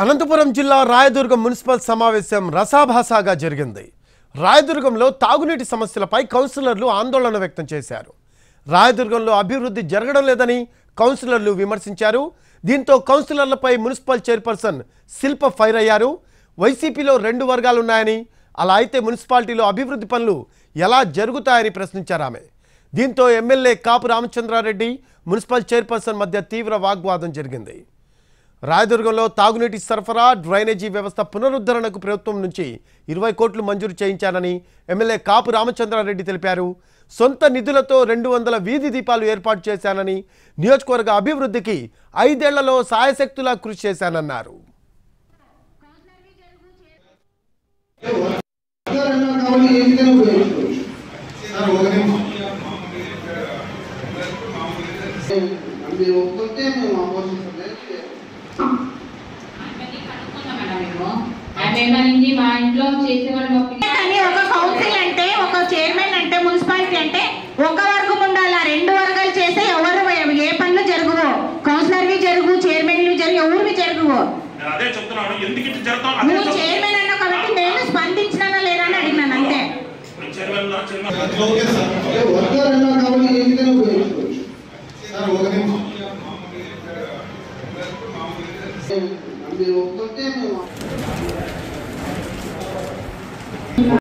అనంతపురం జిల్లా రాయదుర్గం మున్సిపల్ సమావేశం రసాభాసాగా జరిగింది. రాయదుర్గంలో తాగునీటి సమస్యలపై కౌన్సిలర్లు ఆందోళన వ్యక్తం చేశారు. రాయదుర్గంలో అభివృద్ధి జరగడం లేదని కౌన్సిలర్లు విమర్శించారు. దీంతో కౌన్సిలర్లపై మున్సిపల్ చైర్పర్సన్ శిల్ప ఫైర్ అయ్యారు. వైసీపీలో 2 వర్గాలు ఉన్నాయని, అలా అయితే మున్సిపాలిటీలో అభివృద్ధి పనులు ఎలా జరుగుతాయని ప్రశ్నించారు ఆమె. దీంతో ఎమ్మెల్యే కాపు రామచంద్రారెడ్డి, మున్సిపల్ చైర్పర్సన్ మధ్య తీవ్ర వాగ్వాదం జరిగింది. రాయదుర్గంలో తాగునీటి సరఫరా, డ్రైనేజీ వ్యవస్థ పునరుద్ధరణకు ప్రభుత్వం నుంచి 20 కోట్లు మంజూరు చేయించానని ఎమ్మెల్యే కాపు రామచంద్రారెడ్డి తెలిపారు. సొంత నిధులతో 200 వీధి దీపాలు ఏర్పాటు చేశానని, నియోజకవర్గ అభివృద్ధికి 5 ఏళ్లలో సాయశక్తులా కృషి చేశానన్నారు. మా ఇంట్లో చేసేవాళ్ళు ఒక కౌన్సిల్ అంటే, ఒక చైర్మన్ అంటే, మున్సిపాలిటీ అంటే ఒక వర్గం ఉండాలి. 2 వర్గాలు చేస్తే ఎవరు ఏ పనులు జరుగువో, కౌన్సిలర్వి జరుగు, చైర్మన్వి జరుగు, ఎవరివి జరుగువో. నువ్వు చైర్మన్ అన్నా కాబట్టి నేను స్పందించినా లేదా అని అడిగినాను అంతే.